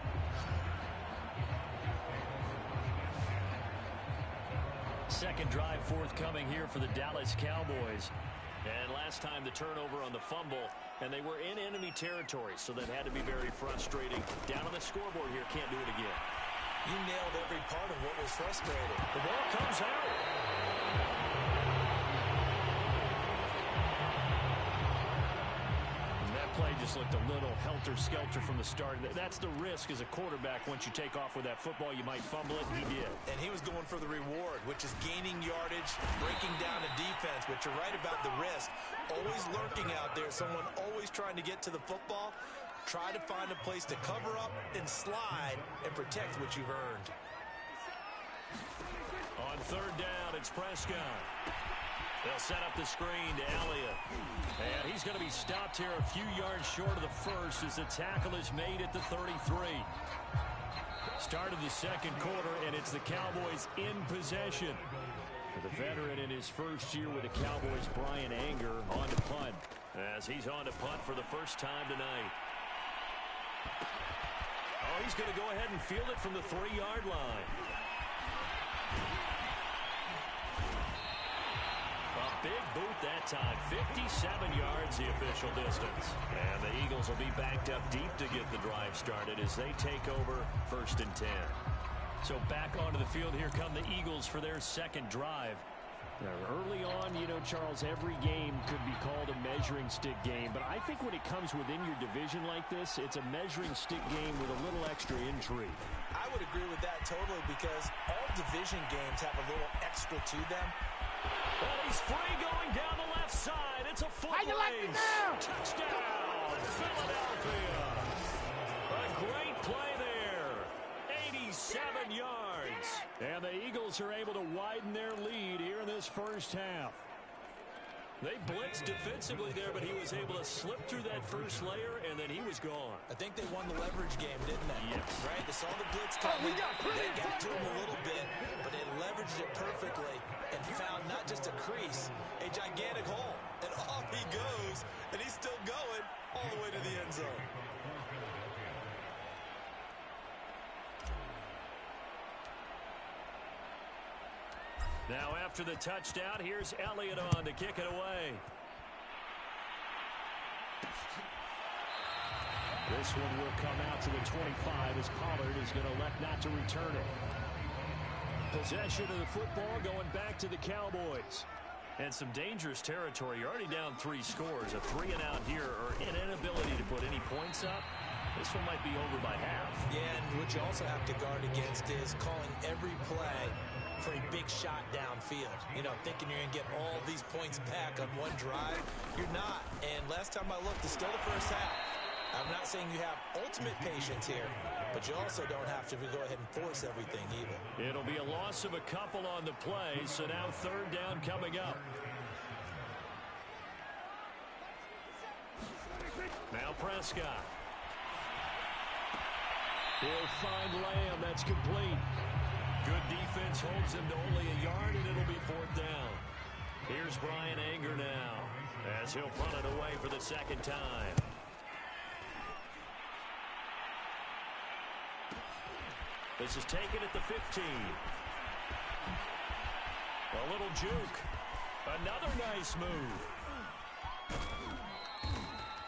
Second drive forthcoming here for the Dallas Cowboys. And last time the turnover on the fumble, and they were in enemy territory, so that had to be very frustrating. Down on the scoreboard here, can't do it again. You nailed every part of what was frustrating. The ball comes out. Play just looked a little helter-skelter from the start. That's the risk as a quarterback. Once you take off with that football, you might fumble it, and he did. And he was going for the reward, which is gaining yardage, breaking down the defense. But you're right about the risk. Always lurking out there, someone always trying to get to the football. Try to find a place to cover up and slide and protect what you've earned. On 3rd down, it's Prescott. They'll set up the screen to Elliott. And he's going to be stopped here a few yards short of the first as the tackle is made at the 33. Start of the second quarter, and it's the Cowboys in possession. The veteran in his first year with the Cowboys, Brian Anger, on to punt. As he's on to punt for the first time tonight. Oh, he's going to go ahead and field it from the 3-yard line. Big boot that time. 57 yards the official distance. And the Eagles will be backed up deep to get the drive started as they take over 1st and 10. So back onto the field, here come the Eagles for their second drive. Early on, you know, Charles, every game could be called a measuring stick game. But I think when it comes within your division like this, it's a measuring stick game with a little extra intrigue. I would agree with that totally because all division games have a little extra to them. Well, he's free going down the left side. It's a foot race. Touchdown, Philadelphia. A great play there. 87 yards. And the Eagles are able to widen their lead here in this first half. They blitzed defensively there, but he was able to slip through that first layer, and then he was gone. I think they won the leverage game, didn't they? Yes. Right? They saw the blitz coming. They got to him a little bit, but they leveraged it perfectly and found not just a crease, a gigantic hole. And off he goes, and he's still going all the way to the end zone. Now after the touchdown, here's Elliott on to kick it away. This one will come out to the 25 as Pollard is going to elect not to return it. Possession of the football going back to the Cowboys. And some dangerous territory. You're already down 3 scores. A 3-and-out here or an inability to put any points up. This one might be over by half. Yeah, and what you also have to guard against is calling every play for a big shot downfield. You know, thinking you're going to get all these points back on one drive. You're not. And last time I looked, it's still the first half. I'm not saying you have ultimate patience here, but you also don't have to go ahead and force everything either. It'll be a loss of a couple on the play, so now 3rd down coming up. Now Prescott. He'll find Lamb. That's complete. Good defense holds him to only a yard, and it'll be 4th down. Here's Brian Anger now as he'll punt it away for the 2nd time. This is taken at the 15. A little juke. Another nice move.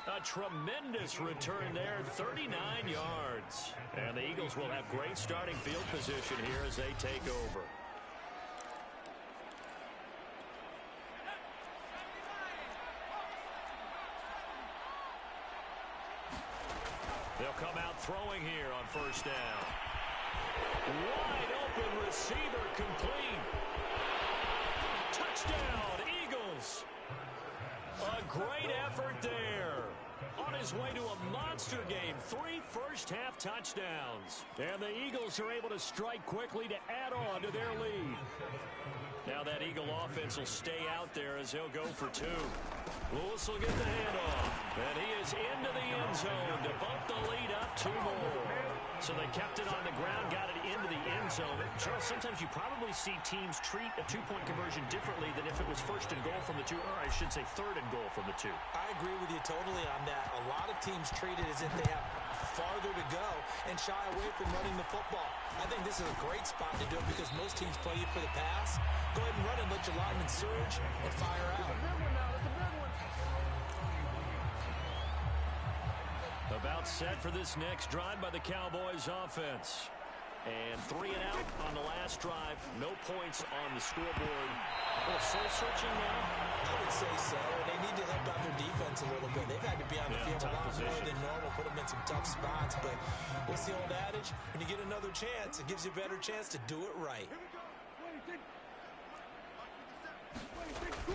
A tremendous return there, 39 yards. And the Eagles will have great starting field position here as they take over. They'll come out throwing here on 1st down. Wide open receiver complete. Touchdown, Eagles. A great effort there. On his way to a monster game. 3 first-half touchdowns. And the Eagles are able to strike quickly to add on to their lead. Now that Eagle offense will stay out there as he'll go for 2. Lewis will get the handoff. And he is into the end zone to bump the lead up 2 more. So they kept it on the ground, got it into the end zone. Charles, sometimes you probably see teams treat a 2-point conversion differently than if it was 1st and goal from the 2, or I should say 3rd and goal from the 2. I agree with you totally on that. A lot of teams treat it as if they have farther to go and shy away from running the football. I think this is a great spot to do it because most teams play you for the pass. Go ahead and run it, let your linemen surge and fire out. About set for this next drive by the Cowboys offense. And 3 and out on the last drive. No points on the scoreboard. Well, soul-searching now? I would say so. They need to help out their defense a little bit. They've had to be on the field a lot more than normal, put them in some tough spots. But what's the old adage? When you get another chance, it gives you a better chance to do it right.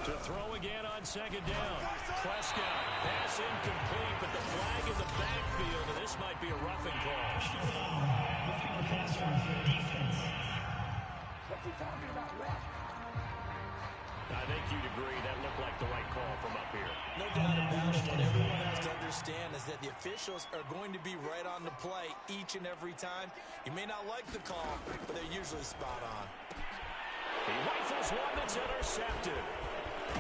To throw again on 2nd down. Prescott, pass incomplete, but the flag in the backfield, and this might be a roughing call. I think you'd agree that looked like the right call from up here. No doubt about it. What everyone has to understand is that the officials are going to be right on the play each and every time. You may not like the call, but they're usually spot on. He rifles one that's intercepted.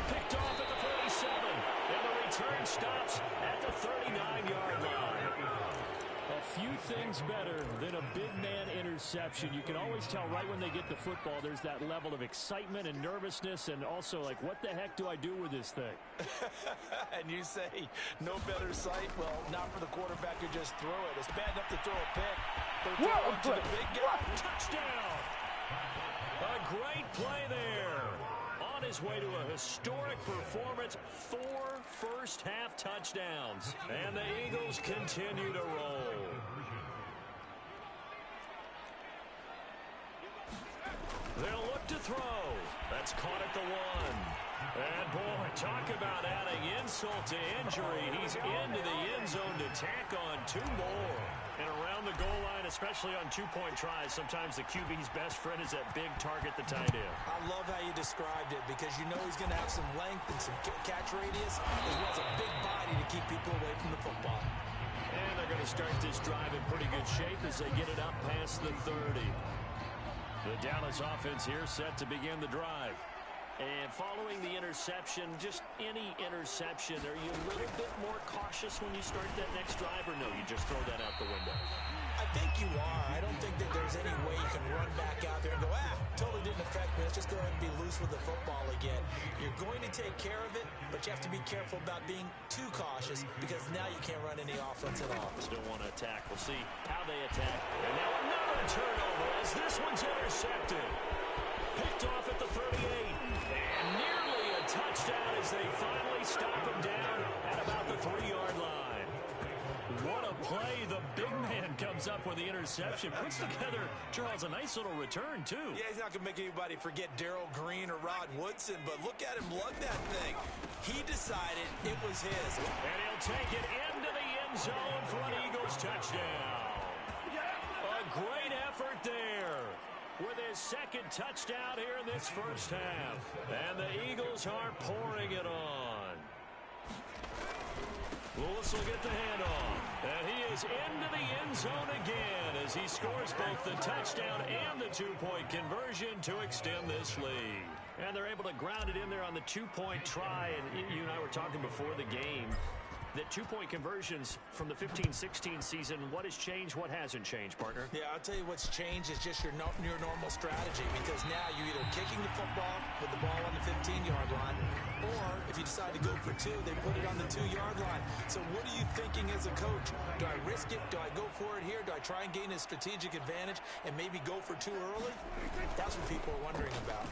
Picked off at the 47. And the return stops at the 39-yard line. A few things better than a big man interception. You can always tell right when they get the football, there's that level of excitement and nervousness and also like, what the heck do I do with this thing? And you say, no better sight? Well, not for the quarterback who just threw it. It's bad enough to throw a pick. But throw it to the big guy. Touchdown! A great play there. On his way to a historic performance, 4 first-half touchdowns. And the Eagles continue to roll. They'll look to throw. That's caught at the 1. And, boy, talk about adding insult to injury. He's into the end zone to tack on 2 more. And around the goal line, especially on 2-point tries, sometimes the QB's best friend is that big target, the tight end. I love how you described it because you know he's going to have some length and some catch radius as well as a big body to keep people away from the football. And they're going to start this drive in pretty good shape as they get it up past the 30. The Dallas offense here set to begin the drive. And following the interception, just any interception, are you a little bit more cautious when you start that next drive, or no, you just throw that out the window? I think you are. I don't think that there's any way you can run back out there and go, totally didn't affect me. Let's just go ahead and be loose with the football again. You're going to take care of it, but you have to be careful about being too cautious because now you can't run any offense at all. Still want to attack. We'll see how they attack. And now another turnover as this one's intercepted. Picked off at the 38. And nearly a touchdown as they finally stop him down at about the 3-yard line. What a play. The big man comes up with the interception. Puts together, Charles, a nice little return, too. Yeah, he's not going to make anybody forget Darrell Green or Rod Woodson, but look at him lug that thing. He decided it was his. And he'll take it into the end zone for an Eagles touchdown. A great effort there with his second touchdown here in this first half. And the Eagles are pouring it on. Lewis will get the handoff. And he is into the end zone again as he scores both the touchdown and the 2-point conversion to extend this lead. And they're able to ground it in there on the 2-point try. And you and I were talking before the game that 2-point conversions from the 15-16 season, what has changed, what hasn't changed, partner? Yeah, I'll tell you what's changed is just your normal strategy because now you're either kicking the football with the ball on the 15-yard line, or if you decide to go for 2, they put it on the 2-yard line. So what are you thinking as a coach? Do I risk it? Do I go for it here? Do I try and gain a strategic advantage and maybe go for 2 early? That's what people are wondering about.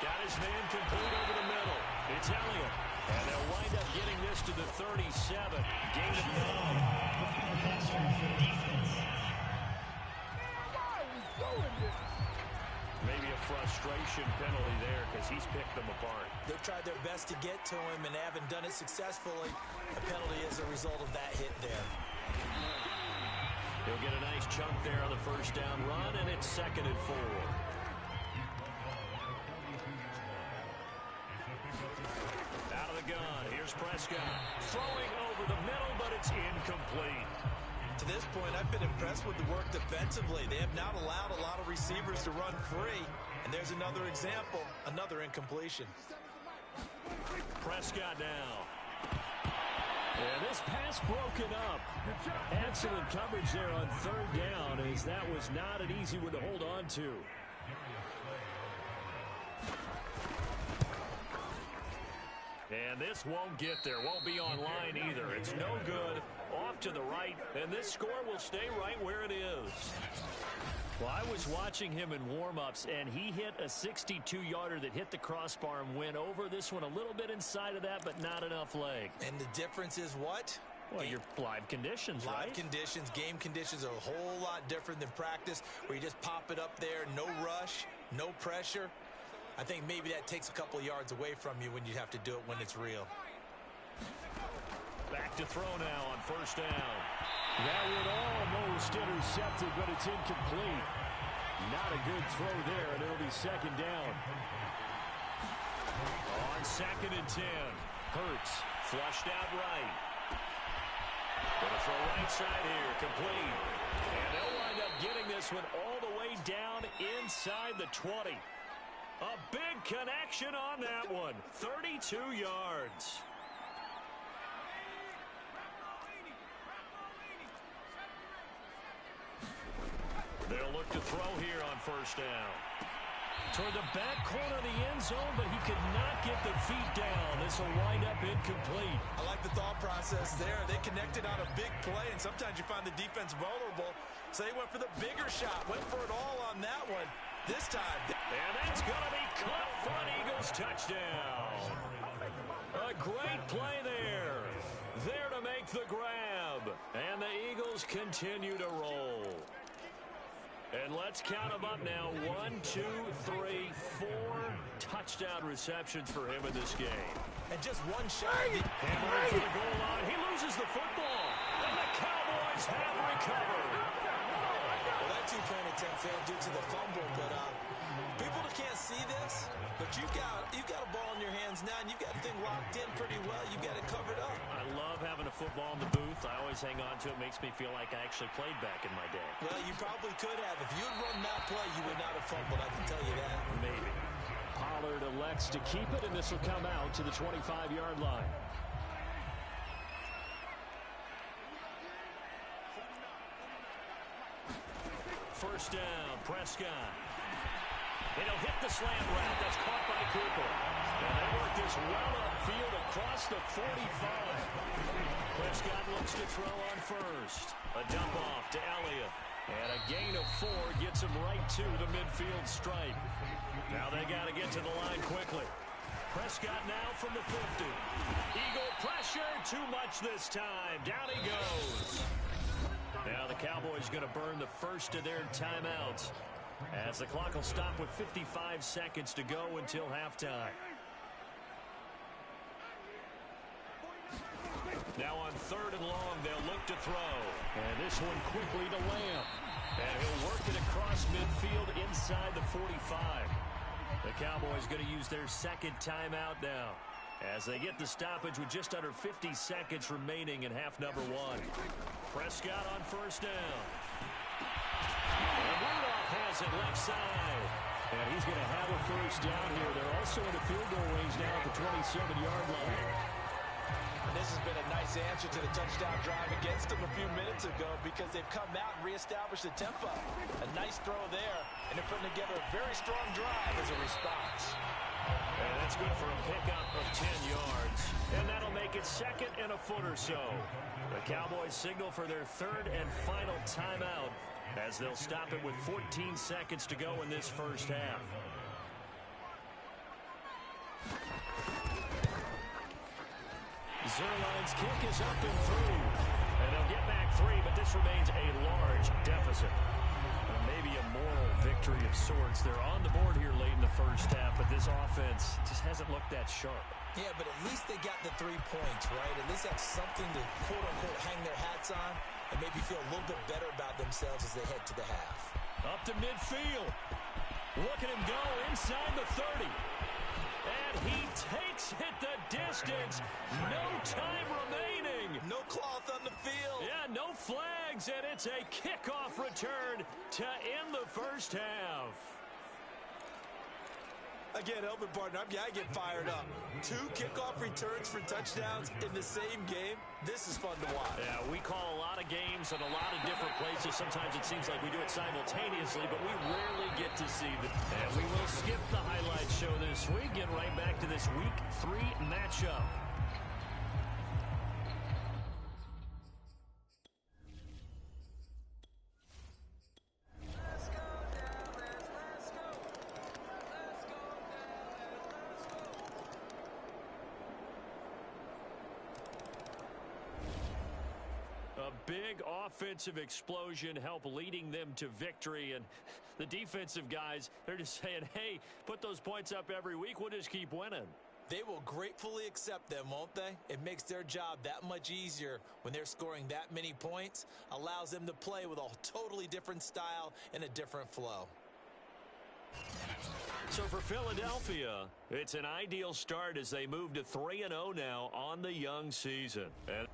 Got his man complete over the middle. It's Elliott. And they'll wind up getting this to the 37. Gain of 9. Maybe a frustration penalty there because he's picked them apart. They've tried their best to get to him and haven't done it successfully. The penalty is a result of that hit there. He'll get a nice chunk there on the first down run, and it's 2nd and 4. Gun. Here's Prescott throwing over the middle, but it's incomplete. To this point, I've been impressed with the work defensively. They have not allowed a lot of receivers to run free. And there's another example, another incompletion. Prescott now. And this pass broken up. Excellent coverage there on 3rd down as that was not an easy one to hold on to. And this won't get there, won't be online either. It's no good, off to the right, and this score will stay right where it is. Well, I was watching him in warm-ups, and he hit a 62-yarder that hit the crossbar and went over. This one a little bit inside of that, but not enough leg. And the difference is what? Well, your live conditions, right? Live conditions, game conditions are a whole lot different than practice, where you just pop it up there, no rush, no pressure. I think maybe that takes a couple yards away from you when you have to do it when it's real. Back to throw now on 1st down. That would almost intercepted, but it's incomplete. Not a good throw there, and it'll be 2nd down. On 2nd and 10, Hurts flushed out right. Gonna throw right side here, complete. And they'll wind up getting this one all the way down inside the 20. A big connection on that one. 32 yards. They'll look to throw here on 1st down. Toward the back corner of the end zone, but he could not get the feet down. This will wind up incomplete. I like the thought process there. They connected on a big play, and sometimes you find the defense vulnerable. So they went for the bigger shot, went for it all on that one. This time... And that's going to be caught for an Eagles touchdown. A great play there. There to make the grab. And the Eagles continue to roll. And let's count them up now. 1, 2, 3, 4 touchdown receptions for him in this game. And just one shot. Hammering for the goal line. He loses the football. And the Cowboys have recovered. Well, that two-point attempt failed due to the fumble, but people that can't see this, but you've got a ball in your hands now, and you've got the thing locked in pretty well. You've got it covered up. I love having a football in the booth. I always hang on to it. Makes me feel like I actually played back in my day. Well, you probably could have. If you had run that play, you would not have fumbled, I can tell you that. Maybe. Pollard elects to keep it, and this will come out to the 25-yard line. First down, Prescott. And he'll hit the slant route. That's caught by Cooper. And they work this well upfield across the 45. Prescott looks to throw on first. A dump off to Elliott. And a gain of 4 gets him right to the midfield stripe. Now they got to get to the line quickly. Prescott now from the 50. Eagle pressure, too much this time. Down he goes. Now the Cowboys going to burn the first of their timeouts, as the clock will stop with 55 seconds to go until halftime. Now on 3rd and long, they'll look to throw. And this one quickly to Lamb. And he'll work it across midfield inside the 45. The Cowboys going to use their second timeout now, as they get the stoppage with just under 50 seconds remaining in half number 1. Prescott on first down. And Rudolph has it left side. And he's going to have a first down here. They're also in the field goal range now at the 27-yard line. And this has been a nice answer to the touchdown drive against them a few minutes ago, because they've come out and reestablished the tempo. A nice throw there, and they're putting together a very strong drive as a response. And that's good for a pickup of 10 yards. And that'll make it second and a foot or so. The Cowboys signal for their third and final timeout, as they'll stop it with 14 seconds to go in this first half. Zerline's kick is up and through. And they'll get back 3, but this remains a large deficit. Maybe a moral victory of sorts. They're on the board here late in the first half, but this offense just hasn't looked that sharp. Yeah, but at least they got the 3 points, right? At least that's something to, quote-unquote, hang their hats on and maybe feel a little bit better about themselves as they head to the half. Up to midfield. Look at him go inside the 30. And he takes it the distance. No time remaining. No cloth on the field. Yeah, no flags, and it's a kickoff return to end the first half. Again, helping partner, I get fired up. 2 kickoff returns for touchdowns in the same game. This is fun to watch. Yeah, we call a lot of games in a lot of different places. Sometimes it seems like we do it simultaneously, but we rarely get to see them. And we will skip the highlight show this week. Get right back to this Week 3 matchup. Big offensive explosion help leading them to victory, and the defensive guys, they're just saying, hey, put those points up every week, we'll just keep winning. They will gratefully accept them, won't they? It makes their job that much easier when they're scoring that many points, allows them to play with a totally different style and a different flow. So for Philadelphia, it's an ideal start as they move to 3-0 now on the young season. And